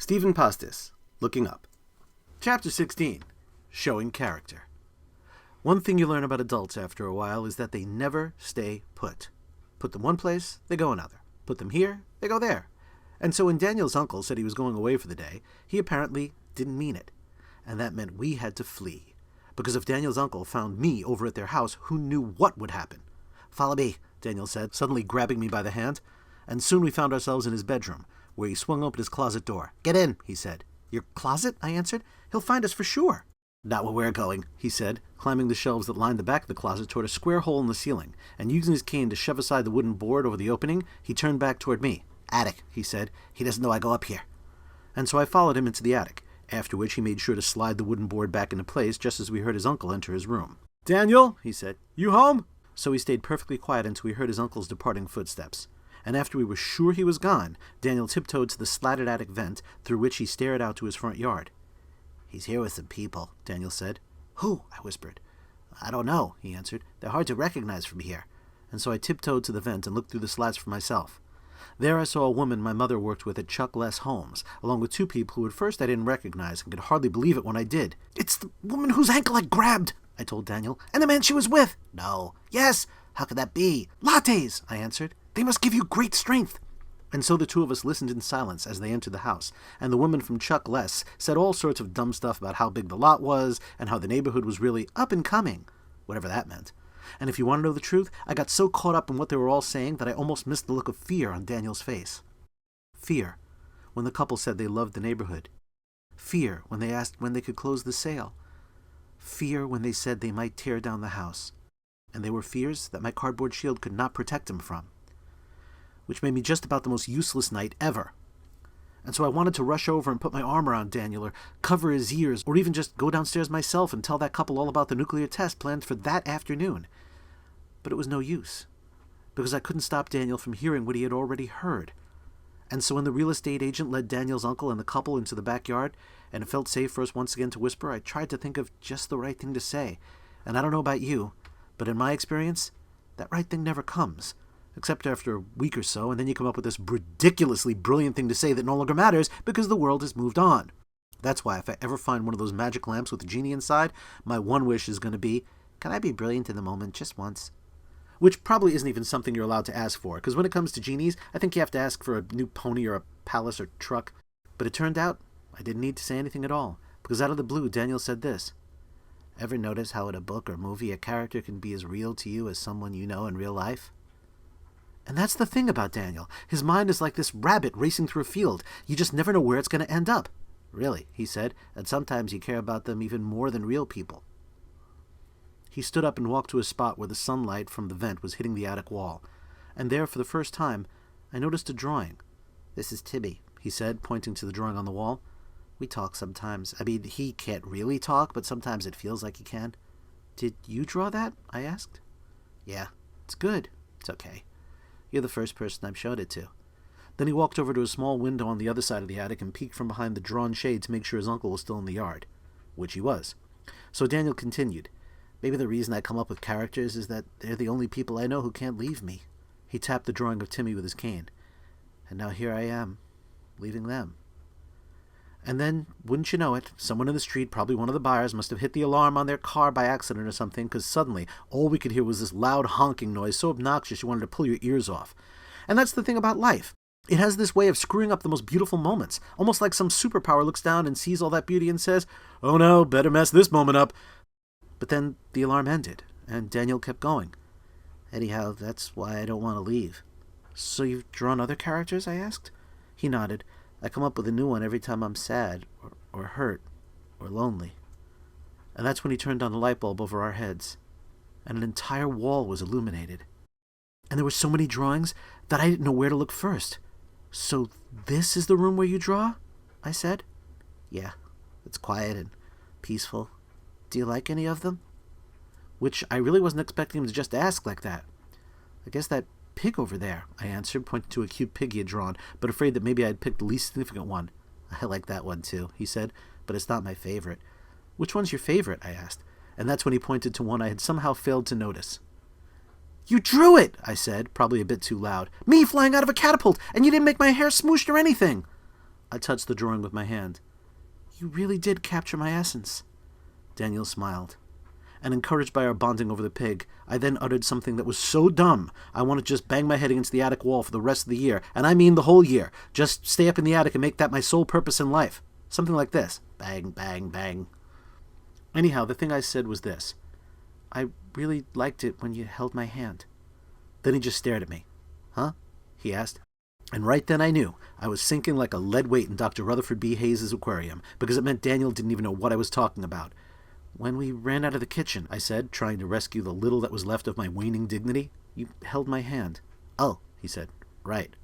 Stephen Pastis, Looking Up. Chapter 16, Showing Character. One thing you learn about adults after a while is that they never stay put. Put them one place, they go another. Put them here, they go there. And so when Daniel's uncle said he was going away for the day, he apparently didn't mean it. And that meant we had to flee. Because if Daniel's uncle found me over at their house, who knew what would happen? "Follow me," Daniel said, suddenly grabbing me by the hand. And soon we found ourselves in his bedroom, where he swung open his closet door. "Get in," he said. "Your closet?" I answered. "He'll find us for sure." "Not where we're going," he said, climbing the shelves that lined the back of the closet toward a square hole in the ceiling, and using his cane to shove aside the wooden board over the opening, he turned back toward me. "Attic," he said. "He doesn't know I go up here." And so I followed him into the attic, after which he made sure to slide the wooden board back into place just as we heard his uncle enter his room. "Daniel," he said, "you home?" So he stayed perfectly quiet until we heard his uncle's departing footsteps. And after we were sure he was gone, Daniel tiptoed to the slatted attic vent, through which he stared out to his front yard. "He's here with some people," Daniel said. "Who?" I whispered. "I don't know," he answered. "They're hard to recognize from here." And so I tiptoed to the vent and looked through the slats for myself. There I saw a woman my mother worked with at Chuck Less Homes, along with two people who at first I didn't recognize and could hardly believe it when I did. "It's the woman whose ankle I grabbed," I told Daniel, "and the man she was with." "No." "Yes." "How could that be?" "Lattes," I answered. "They must give you great strength." And so the two of us listened in silence as they entered the house, and the woman from Chuck Less said all sorts of dumb stuff about how big the lot was, and how the neighborhood was really up and coming, whatever that meant. And if you want to know the truth, I got so caught up in what they were all saying that I almost missed the look of fear on Daniel's face. Fear, when the couple said they loved the neighborhood. Fear, when they asked when they could close the sale. Fear, when they said they might tear down the house. And they were fears that my cardboard shield could not protect him from. Which made me just about the most useless knight ever. And so I wanted to rush over and put my arm around Daniel, or cover his ears, or even just go downstairs myself and tell that couple all about the nuclear test planned for that afternoon. But it was no use, because I couldn't stop Daniel from hearing what he had already heard. And so when the real estate agent led Daniel's uncle and the couple into the backyard, and it felt safe for us once again to whisper, I tried to think of just the right thing to say. And I don't know about you, but in my experience, that right thing never comes. Except after a week or so, and then you come up with this ridiculously brilliant thing to say that no longer matters because the world has moved on. That's why if I ever find one of those magic lamps with a genie inside, my one wish is going to be, can I be brilliant in the moment just once? Which probably isn't even something you're allowed to ask for, because when it comes to genies, I think you have to ask for a new pony or a palace or truck. But it turned out I didn't need to say anything at all, because out of the blue, Daniel said this. "Ever notice how in a book or movie a character can be as real to you as someone you know in real life?" And that's the thing about Daniel. His mind is like this rabbit racing through a field. You just never know where it's going to end up. "Really," he said, "and sometimes you care about them even more than real people." He stood up and walked to a spot where the sunlight from the vent was hitting the attic wall. And there, for the first time, I noticed a drawing. "This is Timmy," he said, pointing to the drawing on the wall. "We talk sometimes. I mean, he can't really talk, but sometimes it feels like he can." "Did you draw that?" I asked. "Yeah, it's good. It's okay. You're the first person I've showed it to." Then he walked over to a small window on the other side of the attic and peeked from behind the drawn shade to make sure his uncle was still in the yard. Which he was. So Daniel continued. "Maybe the reason I come up with characters is that they're the only people I know who can't leave me." He tapped the drawing of Timmy with his cane. "And now here I am, leaving them." And then, wouldn't you know it, someone in the street, probably one of the buyers, must have hit the alarm on their car by accident or something, because suddenly all we could hear was this loud honking noise so obnoxious you wanted to pull your ears off. And that's the thing about life. It has this way of screwing up the most beautiful moments, almost like some superpower looks down and sees all that beauty and says, "Oh no, better mess this moment up." But then the alarm ended, and Daniel kept going. "Anyhow, that's why I don't want to leave." "So you've drawn other characters?" I asked. He nodded. "I come up with a new one every time I'm sad, or hurt, or lonely." And that's when he turned on the light bulb over our heads, and an entire wall was illuminated. And there were so many drawings that I didn't know where to look first. "So this is the room where you draw?" I said. "Yeah, it's quiet and peaceful. Do you like any of them?" Which I really wasn't expecting him to just ask like that. "I guess that pig over there," I answered, pointing to a cute pig he had drawn, but afraid that maybe I had picked the least significant one. "I like that one too," he said, "but it's not my favorite." "Which one's your favorite?" I asked, and that's when he pointed to one I had somehow failed to notice. "You drew it," I said, probably a bit too loud. "Me flying out of a catapult, and you didn't make my hair smooshed or anything." I touched the drawing with my hand. "You really did capture my essence." Daniel smiled. And encouraged by our bonding over the pig, I then uttered something that was so dumb I wanted to just bang my head against the attic wall for the rest of the year, and I mean the whole year. Just stay up in the attic and make that my sole purpose in life. Something like this. Bang, bang, bang. Anyhow, the thing I said was this. "I really liked it when you held my hand." Then he just stared at me. "Huh?" he asked. And right then I knew I was sinking like a lead weight in Dr. Rutherford B. Hayes' aquarium, because it meant Daniel didn't even know what I was talking about. "When we ran out of the kitchen," I said, trying to rescue the little that was left of my waning dignity, "you held my hand." "Oh," he said. Right.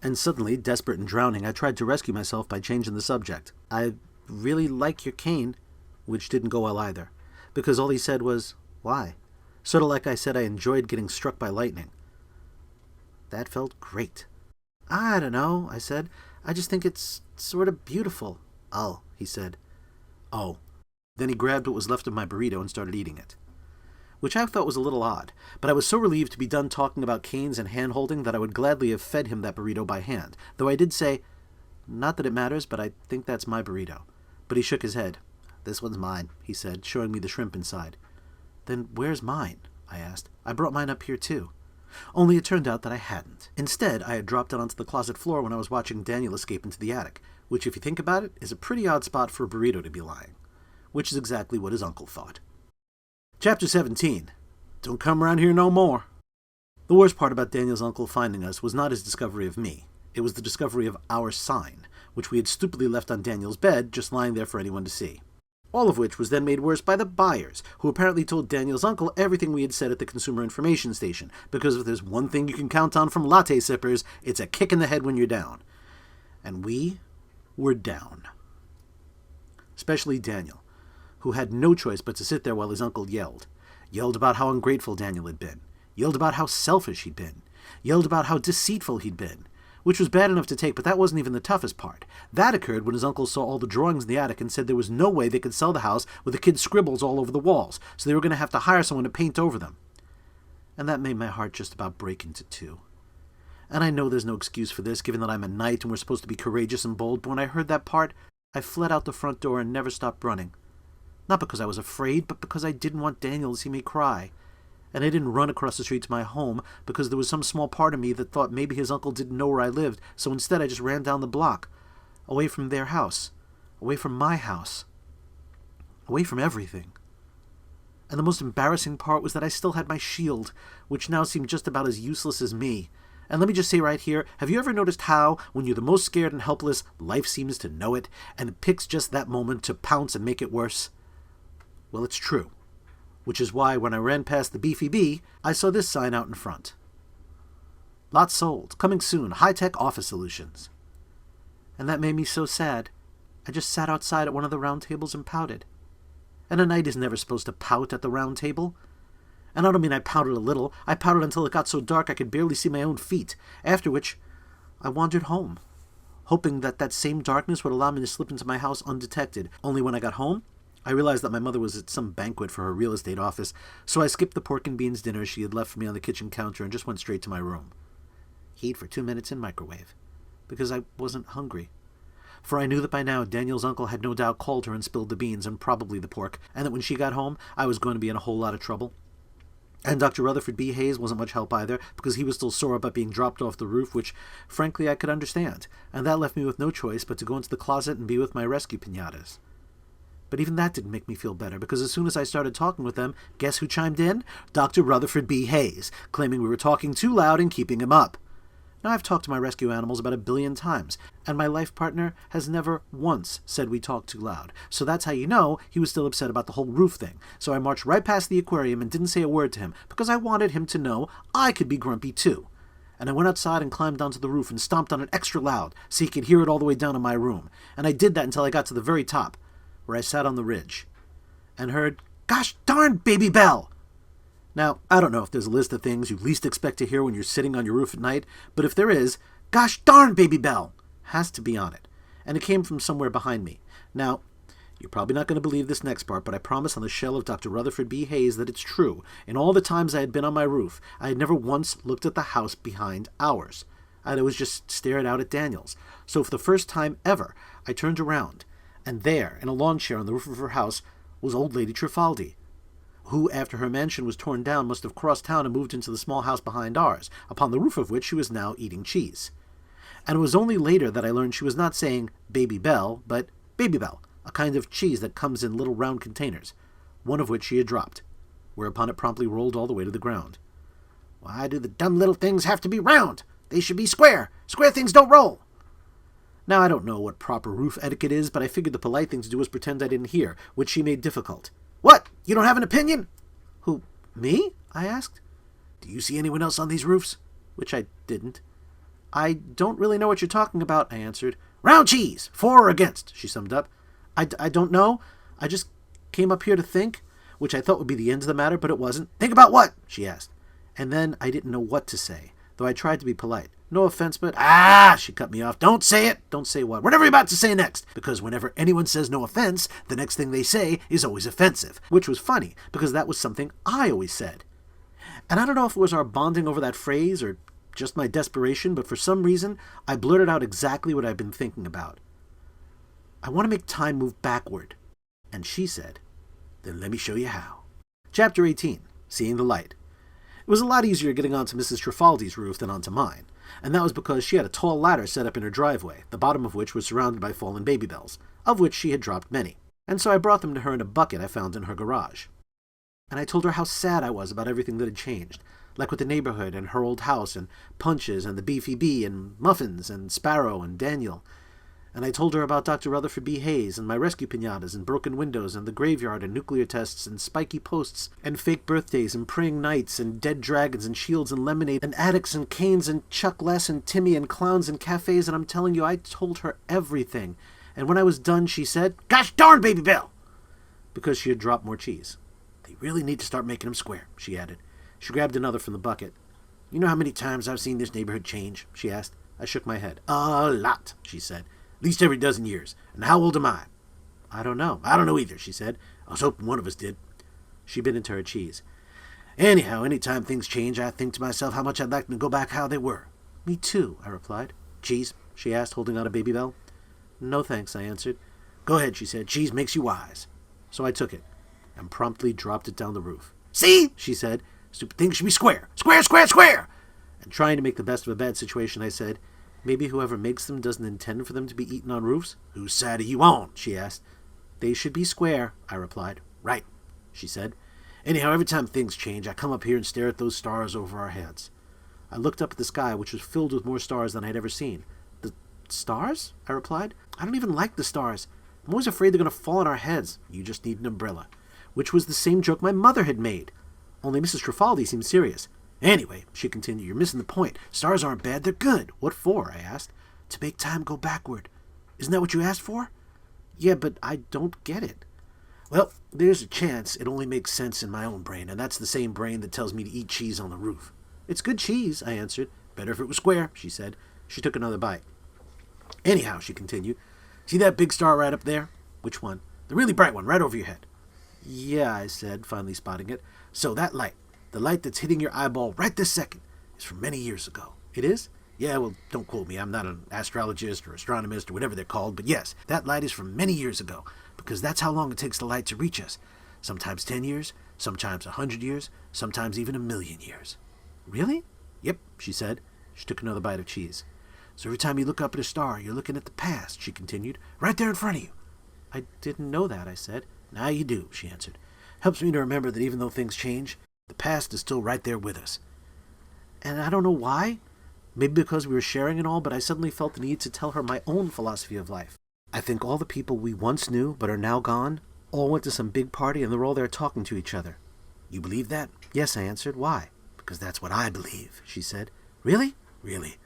And suddenly, desperate and drowning, I tried to rescue myself by changing the subject. "I really like your cane," which didn't go well either, because all he said was, "Why?" Sort of like I said I enjoyed getting struck by lightning. That felt great. "I don't know," I said. "I just think it's sort of beautiful." "Oh," he said. "Oh." Then he grabbed what was left of my burrito and started eating it. Which I thought was a little odd, but I was so relieved to be done talking about canes and hand-holding that I would gladly have fed him that burrito by hand, though I did say, "Not that it matters, but I think that's my burrito." But he shook his head. "This one's mine," he said, showing me the shrimp inside. "Then where's mine?" I asked. "I brought mine up here too." Only it turned out that I hadn't. Instead, I had dropped it onto the closet floor when I was watching Daniel escape into the attic, which, if you think about it, is a pretty odd spot for a burrito to be lying. Which is exactly what his uncle thought. Chapter 17. Don't come around here no more. The worst part about Daniel's uncle finding us was not his discovery of me. It was the discovery of our sign, which we had stupidly left on Daniel's bed, just lying there for anyone to see. All of which was then made worse by the buyers, who apparently told Daniel's uncle everything we had said at the Consumer Information Station, because if there's one thing you can count on from latte sippers, it's a kick in the head when you're down. And we were down. Especially Daniel, who had no choice but to sit there while his uncle yelled. Yelled about how ungrateful Daniel had been. Yelled about how selfish he'd been. Yelled about how deceitful he'd been. Which was bad enough to take, but that wasn't even the toughest part. That occurred when his uncle saw all the drawings in the attic and said there was no way they could sell the house with the kids' scribbles all over the walls, so they were going to have to hire someone to paint over them. And that made my heart just about break into two. And I know there's no excuse for this, given that I'm a knight and we're supposed to be courageous and bold, but when I heard that part, I fled out the front door and never stopped running. Not because I was afraid, but because I didn't want Daniel to see me cry. And I didn't run across the street to my home because there was some small part of me that thought maybe his uncle didn't know where I lived, so instead I just ran down the block, away from their house, away from my house, away from everything. And the most embarrassing part was that I still had my shield, which now seemed just about as useless as me. And let me just say right here, have you ever noticed how, when you're the most scared and helpless, life seems to know it, and it picks just that moment to pounce and make it worse? Well, it's true. Which is why when I ran past the Beefy Bee, I saw this sign out in front. Lot sold. Coming soon. High-tech office solutions. And that made me so sad. I just sat outside at one of the round tables and pouted. And a knight is never supposed to pout at the round table. And I don't mean I pouted a little. I pouted until it got so dark I could barely see my own feet, after which I wandered home, hoping that that same darkness would allow me to slip into my house undetected. Only when I got home, I realized that my mother was at some banquet for her real estate office, so I skipped the pork and beans dinner she had left for me on the kitchen counter and just went straight to my room. Heat for 2 minutes in microwave, because I wasn't hungry. For I knew that by now Daniel's uncle had no doubt called her and spilled the beans and probably the pork, and that when she got home I was going to be in a whole lot of trouble. And Dr. Rutherford B. Hayes wasn't much help either, because he was still sore about being dropped off the roof, which, frankly, I could understand, and that left me with no choice but to go into the closet and be with my rescue piñatas. But even that didn't make me feel better, because as soon as I started talking with them, guess who chimed in? Dr. Rutherford B. Hayes, claiming we were talking too loud and keeping him up. Now, I've talked to my rescue animals about 1 billion times, and my life partner has never once said we talked too loud. So that's how you know he was still upset about the whole roof thing. So I marched right past the aquarium and didn't say a word to him, because I wanted him to know I could be grumpy too. And I went outside and climbed onto the roof and stomped on it extra loud, so he could hear it all the way down in my room. And I did that until I got to the very top, where I sat on the ridge, and heard, "Gosh darn, Baby Bell!" Now, I don't know if there's a list of things you least expect to hear when you're sitting on your roof at night, but if there is, "Gosh darn, Baby Bell!" has to be on it, and it came from somewhere behind me. Now, you're probably not going to believe this next part, but I promise on the shell of Dr. Rutherford B. Hayes that it's true. In all the times I had been on my roof, I had never once looked at the house behind ours. I was just staring out at Daniel's. So for the first time ever, I turned around, and there, in a lawn chair on the roof of her house, was old Lady Trifaldi, who, after her mansion was torn down, must have crossed town and moved into the small house behind ours, upon the roof of which she was now eating cheese. And it was only later that I learned she was not saying Baby Bell, but Baby Bell, a kind of cheese that comes in little round containers, one of which she had dropped, whereupon it promptly rolled all the way to the ground. "Why do the dumb little things have to be round? They should be square. Square things don't roll." Now, I don't know what proper roof etiquette is, but I figured the polite thing to do was pretend I didn't hear, which she made difficult. "What? You don't have an opinion?" "Who, me?" I asked. "Do you see anyone else on these roofs?" Which I didn't. "I don't really know what you're talking about," I answered. "Round cheese! For or against?" she summed up. I don't know. I just came up here to think," which I thought would be the end of the matter, but it wasn't. "Think about what?" she asked. And then I didn't know what to say, though I tried to be polite. "No offense, but—" "Ah!" she cut me off. "Don't say it!" "Don't say what?" "Whatever you're about to say next." Because whenever anyone says no offense, the next thing they say is always offensive. Which was funny, because that was something I always said. And I don't know if it was our bonding over that phrase or just my desperation, but for some reason, I blurted out exactly what I'd been thinking about. "I want to make time move backward." And she said, "Then let me show you how." Chapter 18. Seeing the Light. It was a lot easier getting onto Mrs. Trifaldi's roof than onto mine, and that was because she had a tall ladder set up in her driveway, the bottom of which was surrounded by fallen Baby Bells, of which she had dropped many, and so I brought them to her in a bucket I found in her garage. And I told her how sad I was about everything that had changed, like with the neighborhood and her old house and Punches and the Beefy Bee and Muffins and Sparrow and Daniel. And I told her about Dr. Rutherford B. Hayes and my rescue piñatas and broken windows and the graveyard and nuclear tests and spiky posts and fake birthdays and praying nights and dead dragons and shields and lemonade and addicts and canes and Chuck Les and Timmy and clowns and cafes, and I'm telling you, I told her everything. And when I was done, she said, "Gosh darn, Baby Bell!" Because she had dropped more cheese. "They really need to start making them square," she added. She grabbed another from the bucket. "You know how many times I've seen this neighborhood change?" she asked. I shook my head. "A lot," she said. "At least every dozen years. And how old am I?" "I don't know." "I don't know either," she said. "I was hoping one of us did." She bit into her cheese. "Anyhow, any time things change, I think to myself how much I'd like them to go back how they were." "Me too," I replied. "Cheese?" she asked, holding out a Baby Bell. "No thanks," I answered. "Go ahead," she said. "Cheese makes you wise." So I took it, and promptly dropped it down the roof. "See?" she said. "Stupid things should be square. Square, square, square!" And trying to make the best of a bad situation, I said, "Maybe whoever makes them doesn't intend for them to be eaten on roofs?" "Whose side are you on?" she asked. "They should be square," I replied. "Right," she said. "Anyhow, every time things change, I come up here and stare at those stars over our heads." I looked up at the sky, which was filled with more stars than I had ever seen. "The stars?" I replied. "I don't even like the stars. I'm always afraid they're going to fall on our heads. You just need an umbrella." Which was the same joke my mother had made. Only Mrs. Trifaldi seemed serious. "Anyway," she continued, "you're missing the point. Stars aren't bad, they're good." "What for?" I asked. "To make time go backward. Isn't that what you asked for?" "Yeah, but I don't get it." "Well, there's a chance it only makes sense in my own brain, and that's the same brain that tells me to eat cheese on the roof." "It's good cheese," I answered. "Better if it was square," she said. She took another bite. "Anyhow," she continued, "see that big star right up there?" "Which one?" "The really bright one, right over your head." "Yeah," I said, finally spotting it. "So that light, the light that's hitting your eyeball right this second, is from many years ago." "It is?" "Yeah, well, don't quote me. I'm not an astrologist or astronomist or whatever they're called, but yes, that light is from many years ago, because that's how long it takes the light to reach us. Sometimes 10 years, sometimes 100 years, sometimes even 1,000,000 years. "Really?" "Yep," she said. She took another bite of cheese. "So every time you look up at a star, you're looking at the past," she continued, "right there in front of you." "I didn't know that," I said. "Now you do," she answered. "Helps me to remember that even though things change, the past is still right there with us." And I don't know why. Maybe because we were sharing and all, but I suddenly felt the need to tell her my own philosophy of life. I think all the people we once knew but are now gone all went to some big party and they're all there talking to each other. "You believe that?" "Yes," I answered. "Why?" "Because that's what I believe," she said. "Really?" "Really."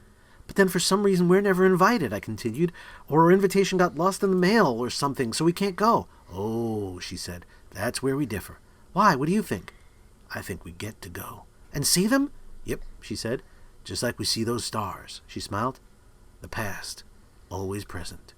"But then for some reason we're never invited," I continued, "or our invitation got lost in the mail or something, so we can't go." "Oh," she said, "that's where we differ." "Why? What do you think?" "I think we get to go." "And see them?" "Yep," she said, "just like we see those stars." She smiled. "The past, always present."